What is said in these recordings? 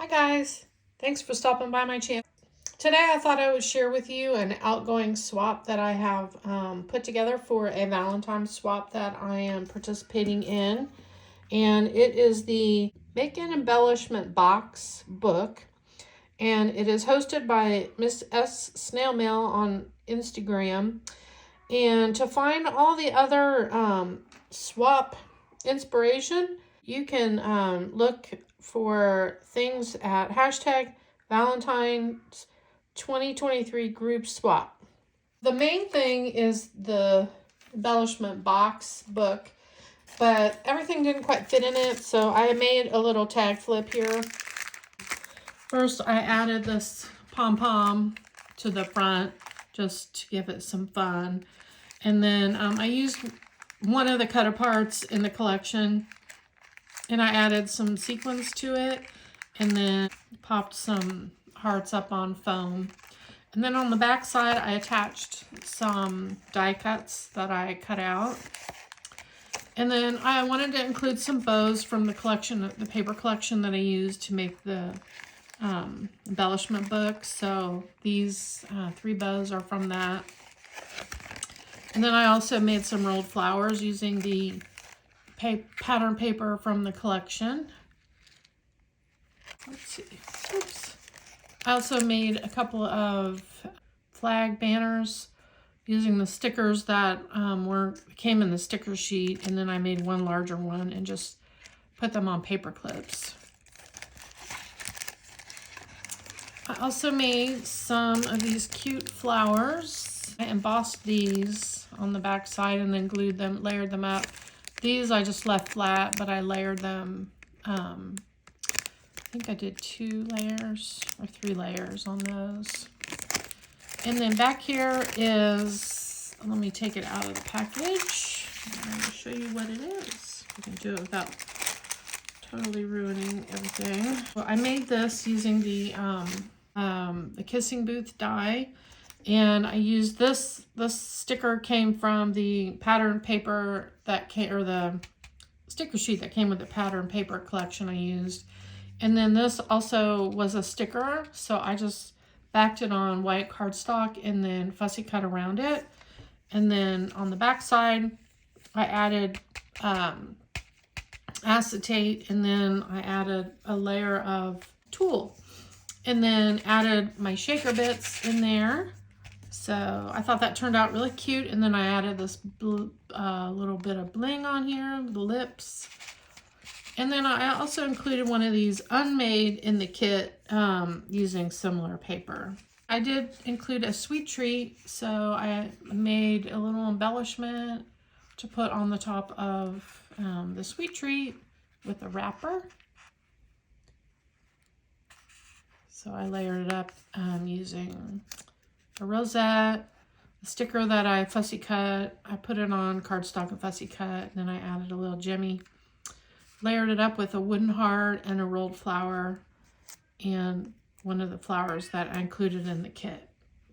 Hi guys, thanks for stopping by my channel. Today I thought I would share with you an outgoing swap that I have put together for a Valentine swap that I am participating in. And it is the Make an Embellishment Box book. And it is hosted by Miss S. Snail Mail on Instagram. And to find all the other swap inspiration, you can look for things at hashtag Valentines 2023 group swap. The main thing is the embellishment box book, but everything didn't quite fit in it, so I made a little tag flip here. First, I added this pom-pom to the front just to give it some fun. And then I used one of the cut aparts in the collection, and I added some sequins to it, and then popped some hearts up on foam. And then on the back side, I attached some die cuts that I cut out. And then I wanted to include some bows from the collection, the paper collection that I used to make the embellishment book. So these 3 bows are from that. And then I also made some rolled flowers using the pattern paper from the collection. Let's see. Oops. I also made a couple of flag banners using the stickers that came in the sticker sheet, and then I made one larger one and just put them on paper clips. I also made some of these cute flowers. I embossed these on the back side and then glued them, layered them up. These I just left flat, but I layered them. I think I did 2 layers or 3 layers on those. And then back here is, let me take it out of the package. I'm going to show you what it is. You can do it without totally ruining everything. Well, I made this using the kissing booth die. And I used this sticker came from the pattern paper that came, or the sticker sheet that came with the pattern paper collection I used. And then this also was a sticker, so I just backed it on white cardstock and then fussy cut around it. And then on the back side, I added acetate, and then I added a layer of tulle. And then added my shaker bits in there. So I thought that turned out really cute. And then I added this little bit of bling on here, the lips. And then I also included one of these unmade in the kit using similar paper. I did include a sweet treat, so I made a little embellishment to put on the top of the sweet treat with a wrapper. So I layered it up using a rosette, a sticker that I fussy cut. I put it on cardstock and fussy cut, and then I added a little jimmy. Layered it up with a wooden heart and a rolled flower and one of the flowers that I included in the kit.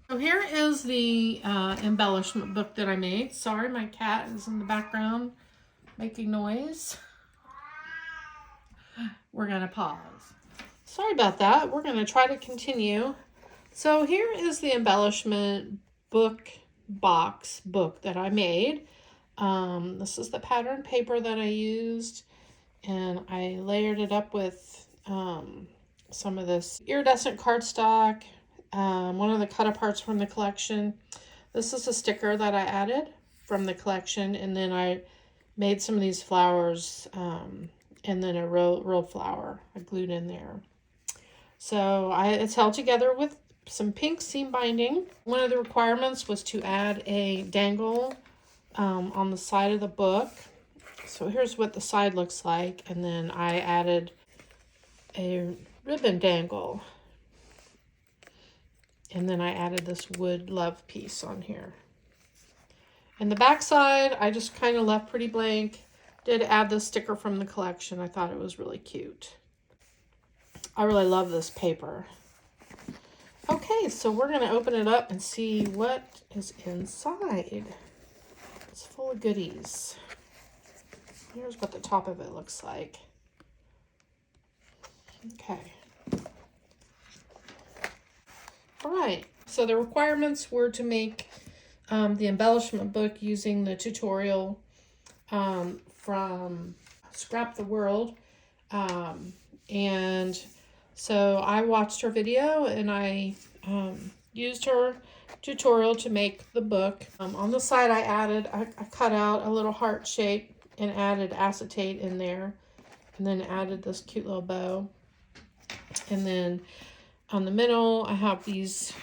So here is the embellishment book that I made. Sorry, my cat is in the background making noise. We're going to pause. Sorry about that. We're going to try to continue. So here is the embellishment book book that I made. This is the pattern paper that I used, and I layered it up with some of this iridescent cardstock, one of the cut aparts from the collection. This is a sticker that I added from the collection, and then I made some of these flowers and then a roll flower I glued in there. So it's held together with some pink seam binding. One of the requirements was to add a dangle on the side of the book. So here's what the side looks like, and then I added a ribbon dangle. And then I added this wood love piece on here. And the back side, I just kind of left pretty blank. Did add the sticker from the collection. I thought it was really cute. I really love this paper. Okay, so we're going to open it up and see what is inside. It's full of goodies. Here's what the top of it looks like. Okay. All right, so the requirements were to make the embellishment book using the tutorial from Scrap the World. And so I watched her video and I used her tutorial to make the book. On the side I cut out a little heart shape and added acetate in there, and then added this cute little bow. And then on the middle I have these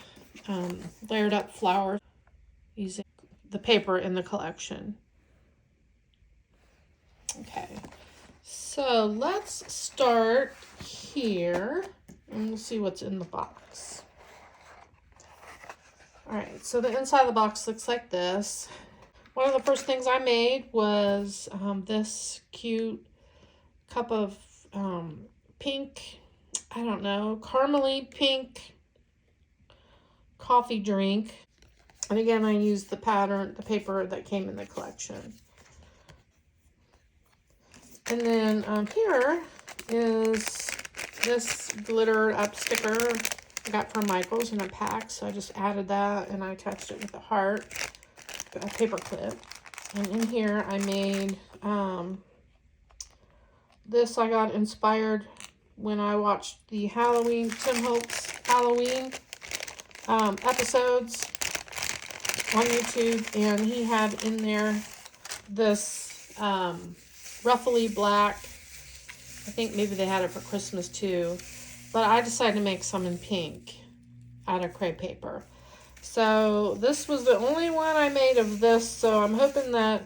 layered up flowers using the paper in the collection. Okay, so let's start here and we'll see what's in the box. All right, so the inside of the box looks like this. One of the first things I made was this cute cup of pink, I don't know, caramely pink coffee drink. And again, I used the pattern, the paper that came in the collection. And then here is this glitter up sticker I got from Michael's in a pack. So I just added that and I attached it with a heart, a paper clip. And in here I made this. I got inspired when I watched the Tim Holtz Halloween episodes on YouTube, and he had in there this ruffly black. I think maybe they had it for Christmas too, but I decided to make some in pink out of crepe paper. So this was the only one I made of this, so I'm hoping that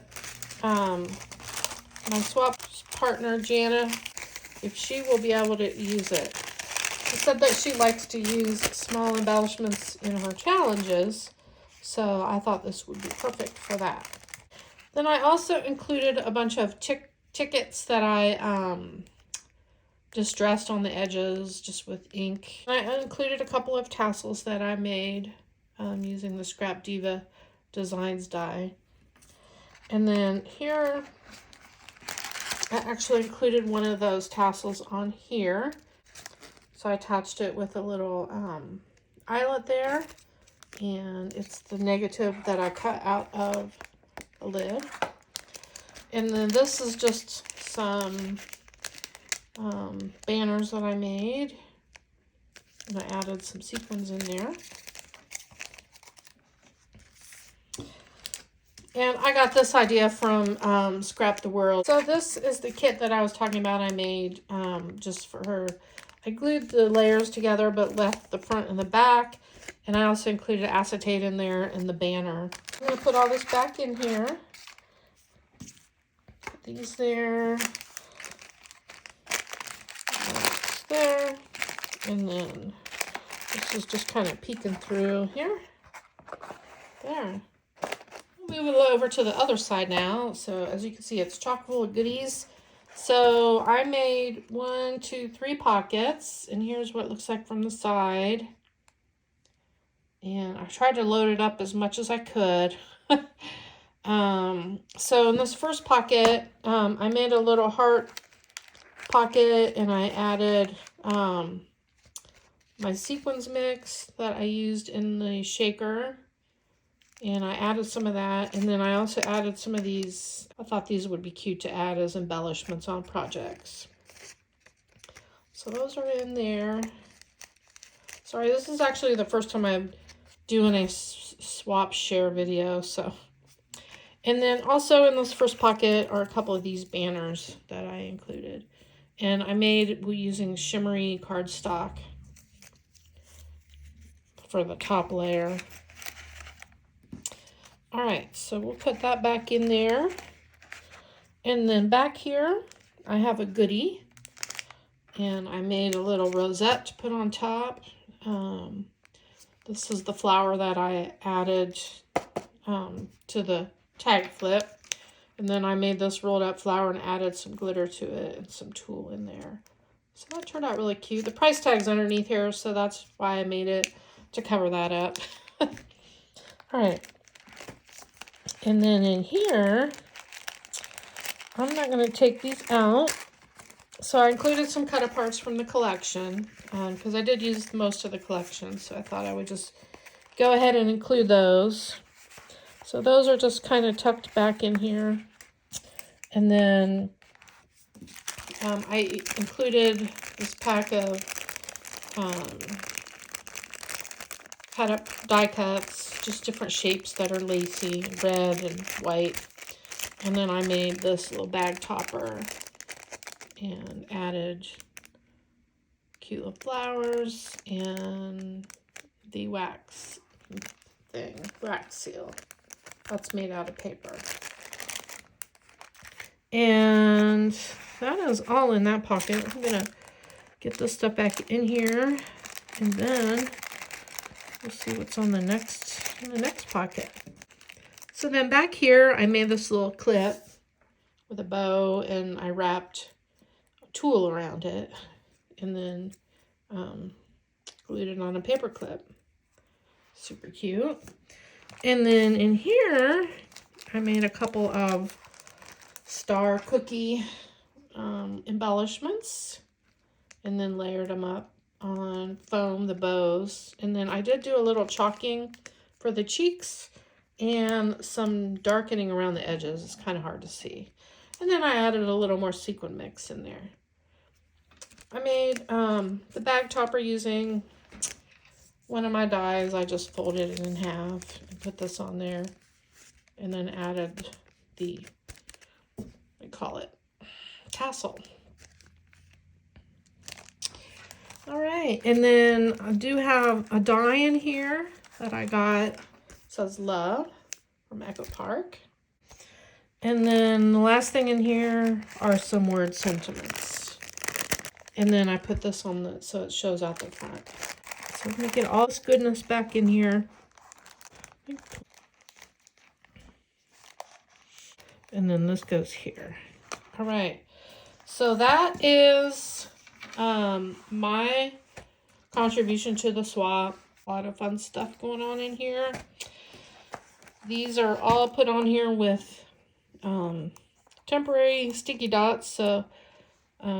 my swap partner Janna, if she will be able to use it. She said that she likes to use small embellishments in her challenges, so I thought this would be perfect for that. Then I also included a bunch of tickets that I distressed on the edges just with ink. I included a couple of tassels that I made using the Scrap Diva Designs die. And then here, I actually included one of those tassels on here. So I attached it with a little eyelet there. And it's the negative that I cut out of the lid. And then this is just some banners that I made. And I added some sequins in there. And I got this idea from Scrap the World. So this is the kit that I was talking about I made just for her. I glued the layers together but left the front and the back. And I also included acetate in there and the banner. I'm going to put all this back in here. Put these there. There. And then this is just kind of peeking through here. There. Move it over to the other side now. So as you can see, it's chock full of goodies. So I made 1, 2, 3 pockets, and here's what it looks like from the side. And I tried to load it up as much as I could. So in this first pocket, I made a little heart pocket, and I added my sequins mix that I used in the shaker. And I added some of that, and then I also added some of these. I thought these would be cute to add as embellishments on projects. So those are in there. Sorry, this is actually the first time I'm doing a swap share video. So, and then also in this first pocket are a couple of these banners that I included. And I made using shimmery cardstock for the top layer. All right, so we'll put that back in there. And then back here, I have a goodie. And I made a little rosette to put on top. This is the flower that I added to the tag flip. And then I made this rolled up flower and added some glitter to it and some tulle in there. So that turned out really cute. The price tag's underneath here, so that's why I made it, to cover that up. All right. And then in here, I'm not going to take these out, So I included some cut aparts from the collection because I did use most of the collection, so I thought I would just go ahead and include those. So those are just kind of tucked back in here. And then I included this pack of cut up die cuts, just different shapes that are lacy, red and white. And then I made this little bag topper and added cute little flowers and the wax thing, wax seal. That's made out of paper. And that is all in that pocket. I'm gonna get this stuff back in here, and then we'll see what's on the next pocket. So then back here, I made this little clip with a bow, and I wrapped a tulle around it, and then glued it on a paper clip. Super cute. And then in here, I made a couple of star cookie embellishments, and then layered them up on foam, the bows. And then I did do a little chalking for the cheeks and some darkening around the edges. It's kind of hard to see. And then I added a little more sequin mix in there. I made the bag topper using one of my dies. I just folded it in half and put this on there, and then added the, I call it, tassel. All right, and then I do have a die in here that I got. It says Love from Echo Park. And then the last thing in here are some word sentiments. And then I put this on so it shows out the front. So I'm gonna get all this goodness back in here. And then this goes here. All right, so that is my contribution to the swap. A lot of fun stuff going on in here. These are all put on here with temporary sticky dots, so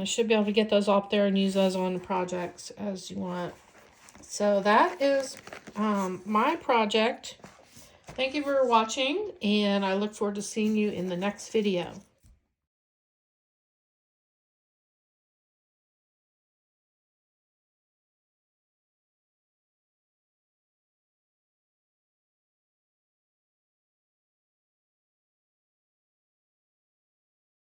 should be able to get those off there and use those on projects as you want. So that is my project. Thank you for watching, and I look forward to seeing you in the next video.